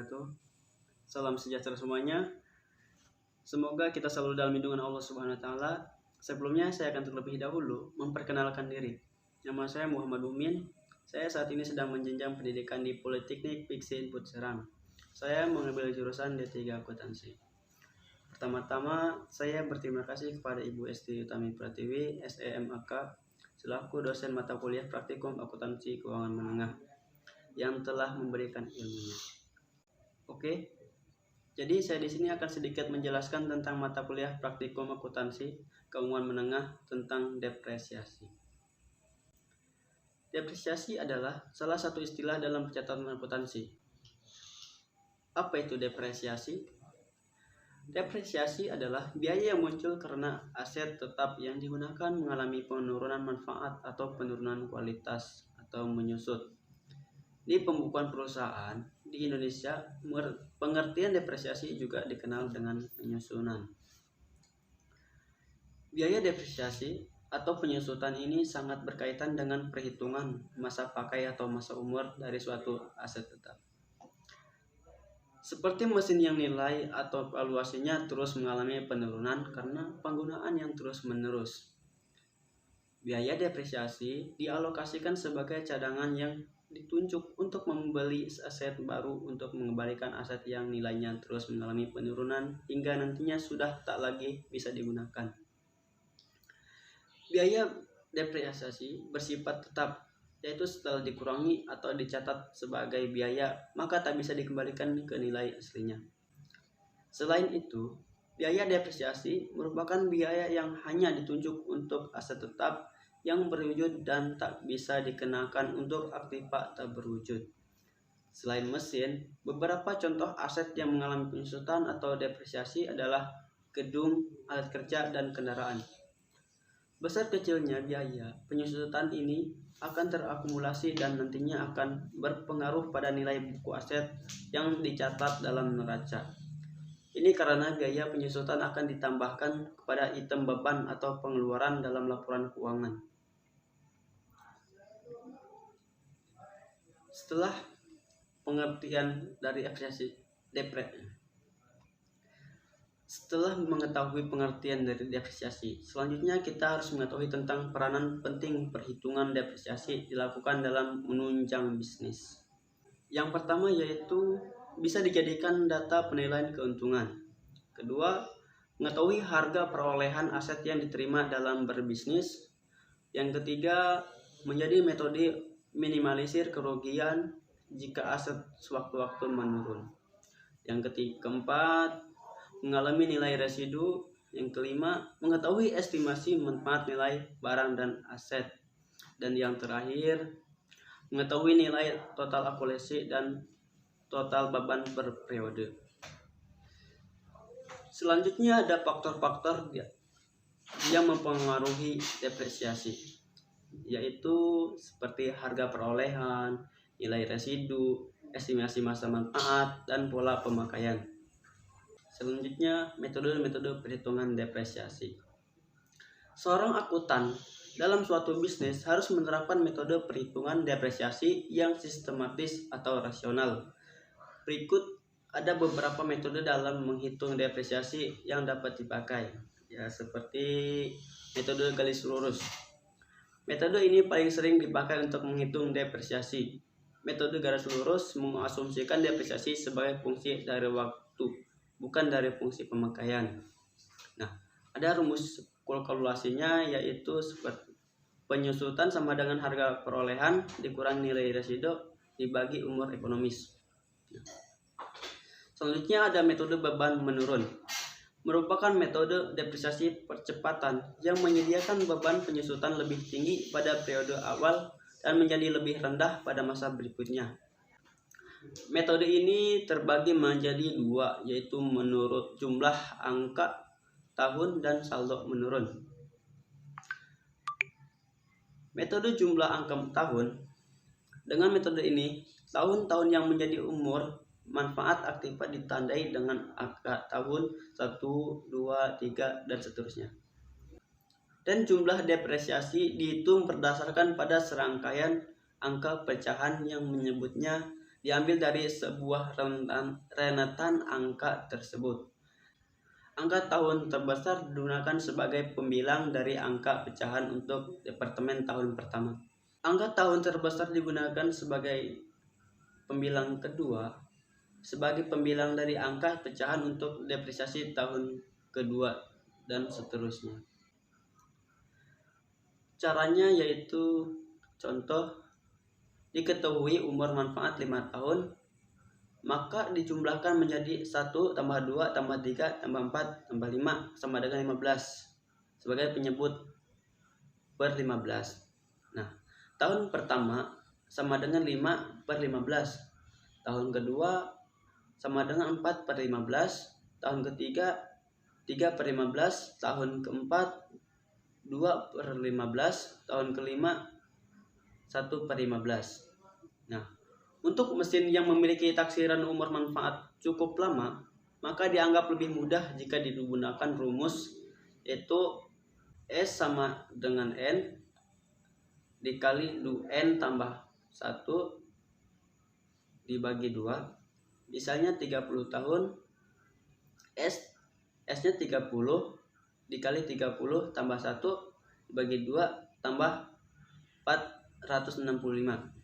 wabarakatuh. Salam sejahtera semuanya. Semoga kita selalu dalam lindungan Allah Subhanahu wa taala. Sebelumnya saya akan terlebih dahulu memperkenalkan diri. Nama saya Muhammad Umin. Saya saat ini sedang menjenjang pendidikan di Politeknik Piksi Input Serang. Saya mengambil jurusan D3 Akuntansi. Pertama-tama saya berterima kasih kepada Ibu Esti Utami Pratiwi, SEMAK, selaku dosen mata kuliah praktikum akuntansi keuangan menengah yang telah memberikan ilmunya. Oke, jadi saya di sini akan sedikit menjelaskan tentang mata kuliah praktikum akuntansi keuangan menengah tentang depresiasi. Depresiasi adalah salah satu istilah dalam pencatatan akuntansi. Apa itu depresiasi? Depresiasi adalah biaya yang muncul karena aset tetap yang digunakan mengalami penurunan manfaat atau penurunan kualitas atau menyusut. Di pembukuan perusahaan di Indonesia, pengertian depresiasi juga dikenal dengan penyusunan. Biaya depresiasi atau penyusutan ini sangat berkaitan dengan perhitungan masa pakai atau masa umur dari suatu aset tetap. Seperti mesin yang nilai atau valuasinya terus mengalami penurunan karena penggunaan yang terus-menerus. Biaya depresiasi dialokasikan sebagai cadangan yang ditunjuk untuk membeli aset baru untuk mengembalikan aset yang nilainya terus mengalami penurunan hingga nantinya sudah tak lagi bisa digunakan. Biaya depresiasi bersifat tetap, yaitu setelah dikurangi atau dicatat sebagai biaya maka tak bisa dikembalikan ke nilai aslinya. Selain itu, biaya depresiasi merupakan biaya yang hanya ditunjuk untuk aset tetap yang berwujud dan tak bisa dikenakan untuk aktiva tak berwujud. Selain mesin, beberapa contoh aset yang mengalami penyusutan atau depresiasi adalah gedung, alat kerja, dan kendaraan. Besar kecilnya biaya penyusutan ini akan terakumulasi dan nantinya akan berpengaruh pada nilai buku aset yang dicatat dalam neraca. Ini karena biaya penyusutan akan ditambahkan kepada item beban atau pengeluaran dalam laporan keuangan. Setelah pengertian dari Setelah mengetahui pengertian dari depresiasi, selanjutnya kita harus mengetahui tentang peranan penting perhitungan depresiasi dilakukan dalam menunjang bisnis. Yang pertama yaitu bisa dijadikan data penilaian keuntungan. Kedua, mengetahui harga perolehan aset yang diterima dalam berbisnis. Yang ketiga, menjadi metode minimalisir kerugian jika aset sewaktu-waktu menurun. Yang keempat, mengalami nilai residu. Yang kelima, mengetahui estimasi manfaat nilai barang dan aset. Dan yang terakhir, mengetahui nilai total akumulasi dan total beban per periode. Selanjutnya ada faktor-faktor yang mempengaruhi depresiasi, yaitu seperti harga perolehan, nilai residu, estimasi masa manfaat, dan pola pemakaian. Selanjutnya, metode-metode perhitungan depresiasi. Seorang akuntan dalam suatu bisnis harus menerapkan metode perhitungan depresiasi yang sistematis atau rasional. Berikut ada beberapa metode dalam menghitung depresiasi yang dapat dipakai, ya seperti metode garis lurus. Metode ini paling sering dipakai untuk menghitung depresiasi. Metode garis lurus mengasumsikan depresiasi sebagai fungsi dari waktu, bukan dari fungsi pemakaian. Nah, ada rumus kalkulasinya yaitu seperti penyusutan sama dengan harga perolehan dikurangi nilai residu dibagi umur ekonomis. Selanjutnya ada metode beban menurun. Merupakan metode depresiasi percepatan yang menyediakan beban penyusutan lebih tinggi pada periode awal dan menjadi lebih rendah pada masa berikutnya. Metode ini terbagi menjadi dua, yaitu menurut jumlah angka tahun dan saldo menurun. Metode jumlah angka tahun. Dengan metode ini, tahun-tahun yang menjadi umur manfaat aktiva ditandai dengan angka tahun 1, 2, 3, dan seterusnya. Dan jumlah depresiasi dihitung berdasarkan pada serangkaian angka pecahan yang menyebutnya diambil dari sebuah rentetan angka tersebut. Angka tahun terbesar digunakan sebagai pembilang dari angka pecahan untuk departemen tahun pertama. Angka tahun terbesar digunakan sebagai pembilang kedua, sebagai pembilang dari angka pecahan untuk depresiasi tahun kedua, dan seterusnya. Caranya yaitu, contoh, diketahui umur manfaat 5 tahun, maka dijumlahkan menjadi 1 tambah 2 tambah 3 tambah 4 tambah 5 sama dengan 15 sebagai penyebut per 15. Nah, tahun pertama sama dengan 5 per 15. Tahun kedua sama dengan 4 per 15. Tahun ketiga 3 per 15. Tahun keempat 2 per 15. Tahun kelima 1 per 15. Nah, untuk mesin yang memiliki taksiran umur manfaat cukup lama, maka dianggap lebih mudah jika digunakan rumus, yaitu S sama dengan N dikali N tambah 1 dibagi 2. Misalnya 30 tahun, S-nya 30 dikali 30 tambah 1 dibagi 2 tambah 465.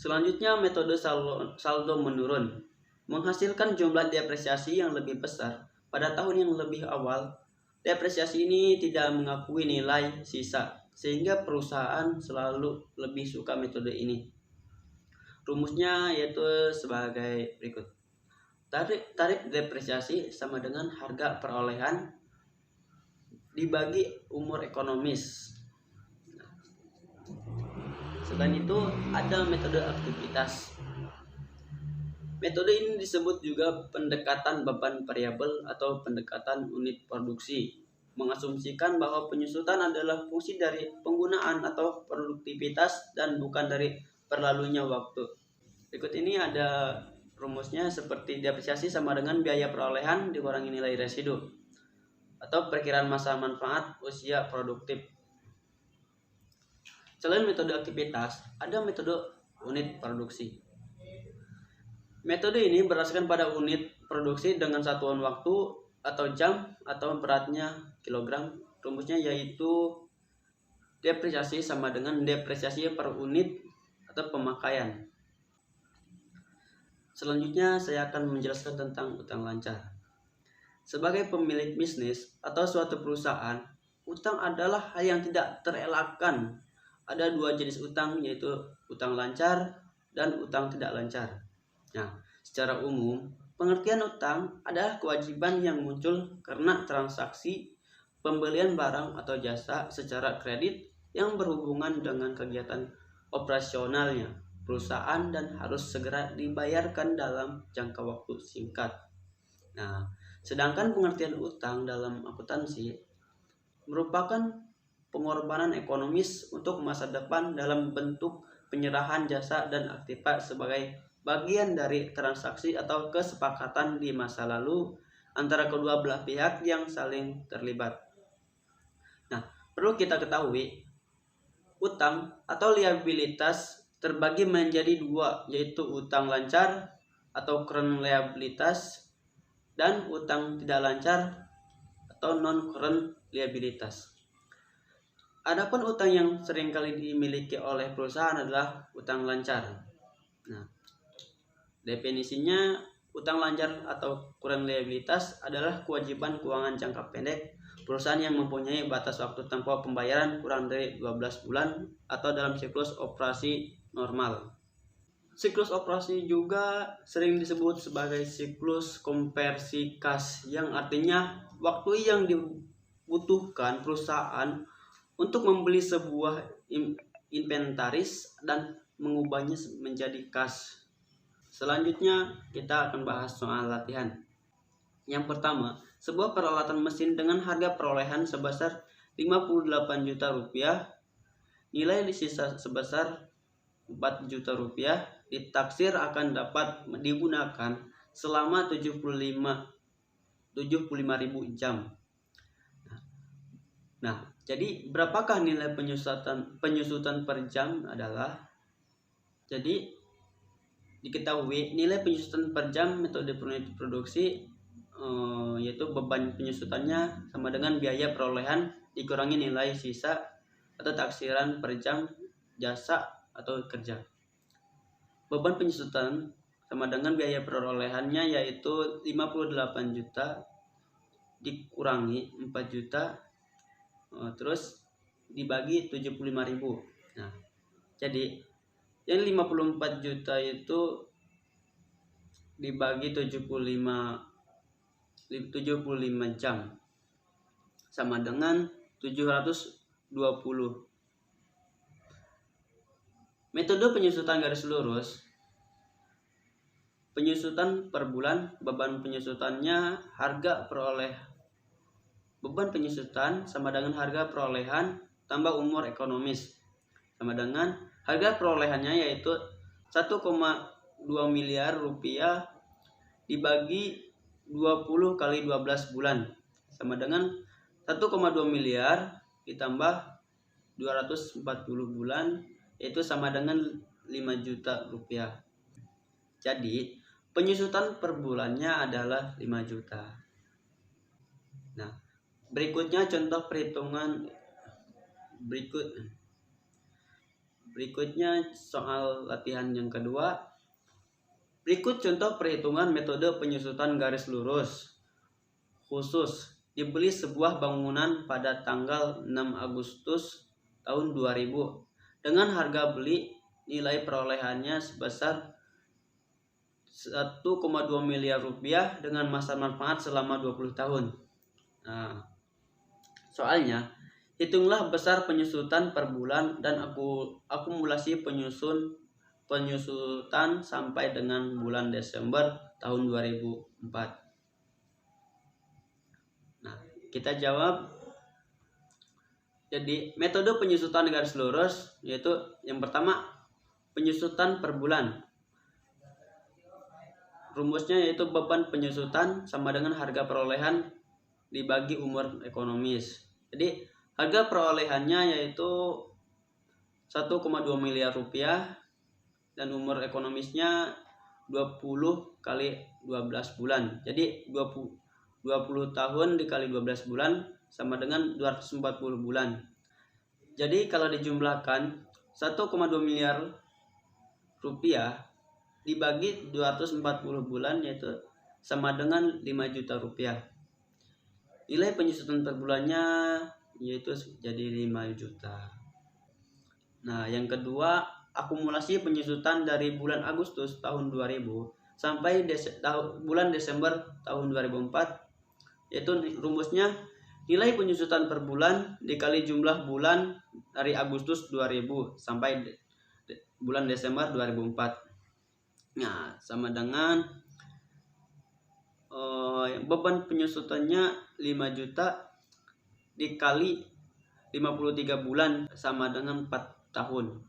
Selanjutnya, metode saldo menurun menghasilkan jumlah depresiasi yang lebih besar pada tahun yang lebih awal. Depresiasi ini tidak mengakui nilai sisa, sehingga perusahaan selalu lebih suka metode ini. Rumusnya yaitu sebagai berikut. Tarif depresiasi sama dengan harga perolehan dibagi umur ekonomis. Selain itu, ada metode aktivitas. Metode ini disebut juga pendekatan beban variabel atau pendekatan unit produksi. Mengasumsikan bahwa penyusutan adalah fungsi dari penggunaan atau produktivitas dan bukan dari berlalunya waktu. Berikut ini ada rumusnya seperti depresiasi sama dengan biaya perolehan dikurangi nilai residu atau perkiraan masa manfaat usia produktif. Selain metode aktivitas, ada metode unit produksi. Metode ini berdasarkan pada unit produksi dengan satuan waktu atau jam atau beratnya kilogram. Rumusnya yaitu depresiasi sama dengan depresiasi per unit atau pemakaian. Selanjutnya saya akan menjelaskan tentang utang lancar. Sebagai pemilik bisnis atau suatu perusahaan, utang adalah hal yang tidak terelakkan. Ada 2 jenis utang, yaitu utang lancar dan utang tidak lancar. Nah, secara umum, pengertian utang adalah kewajiban yang muncul karena transaksi pembelian barang atau jasa secara kredit yang berhubungan dengan kegiatan operasionalnya perusahaan dan harus segera dibayarkan dalam jangka waktu singkat. Nah, sedangkan pengertian utang dalam akuntansi merupakan pengorbanan ekonomis untuk masa depan dalam bentuk penyerahan jasa dan aktivitas sebagai bagian dari transaksi atau kesepakatan di masa lalu antara kedua belah pihak yang saling terlibat. Nah, perlu kita ketahui, utang atau liabilitas terbagi menjadi 2, yaitu utang lancar atau current liabilitas dan utang tidak lancar atau non-current liabilitas. Adapun utang yang seringkali dimiliki oleh perusahaan adalah utang lancar. Nah, definisinya, utang lancar atau current liabilitas adalah kewajiban keuangan jangka pendek perusahaan yang mempunyai batas waktu tempo pembayaran kurang dari 12 bulan atau dalam siklus operasi normal. Siklus operasi juga sering disebut sebagai siklus konversi kas, yang artinya waktu yang dibutuhkan perusahaan untuk membeli sebuah inventaris dan mengubahnya menjadi kas. Selanjutnya kita akan bahas soal latihan. Yang pertama, sebuah peralatan mesin dengan harga perolehan sebesar 58 juta rupiah, nilai sisa sebesar 4 juta rupiah, ditaksir akan dapat digunakan selama 75.000 jam. Nah, jadi berapakah nilai penyusutan per jam adalah Jadi diketahui nilai penyusutan per jam metode peneliti produksi yaitu beban penyusutannya sama dengan biaya perolehan dikurangi nilai sisa atau taksiran per jam jasa atau kerja. Beban penyusutan sama dengan biaya perolehannya yaitu 58 juta dikurangi 4 juta terus dibagi 75.000. Nah, jadi yang 54 juta itu dibagi 75 jam sama dengan 720. Metode penyusutan garis lurus. Penyusutan per bulan, beban penyusutannya beban penyusutan sama dengan harga perolehan tambah umur ekonomis sama dengan harga perolehannya yaitu 1,2 miliar rupiah dibagi 20 kali 12 bulan sama dengan 1,2 miliar ditambah 240 bulan yaitu sama dengan 5 juta rupiah. Jadi penyusutan per bulannya adalah 5 juta. Nah, berikutnya contoh perhitungan berikutnya soal latihan yang kedua. Berikut contoh perhitungan metode penyusutan garis lurus khusus. Dibeli sebuah bangunan pada tanggal 6 Agustus tahun 2000 dengan harga beli nilai perolehannya sebesar 1,2 miliar rupiah dengan masa manfaat selama 20 tahun. Nah, soalnya hitunglah besar penyusutan per bulan dan akumulasi penyusutan sampai dengan bulan Desember tahun 2004. Nah, kita jawab. Jadi metode penyusutan garis lurus yaitu yang pertama penyusutan per bulan. Rumusnya yaitu beban penyusutan sama dengan harga perolehan dibagi umur ekonomis. Jadi harga perolehannya yaitu 1,2 miliar rupiah dan umur ekonomisnya 20 kali 12 bulan. Jadi 20 tahun dikali 12 bulan sama dengan 240 bulan. Jadi kalau dijumlahkan 1,2 miliar rupiah dibagi 240 bulan yaitu sama dengan 5 juta rupiah. Nilai penyusutan per bulannya yaitu jadi 5 juta. Nah, yang kedua, akumulasi penyusutan dari bulan Agustus tahun 2000 sampai bulan Desember tahun 2004 yaitu rumusnya nilai penyusutan per bulan dikali jumlah bulan dari Agustus 2000 sampai bulan Desember 2004. Nah, sama dengan beban penyusutannya 5 juta dikali 53 bulan sama dengan 4 tahun.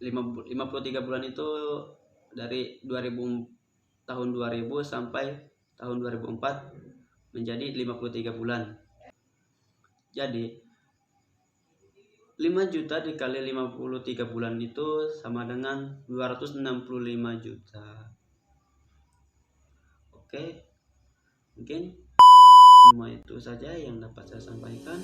53 bulan itu dari tahun 2000 sampai tahun 2004 menjadi 53 bulan. Jadi 5 juta dikali 53 bulan itu sama dengan 265 juta. Oke, mungkin cuma itu saja yang dapat saya sampaikan.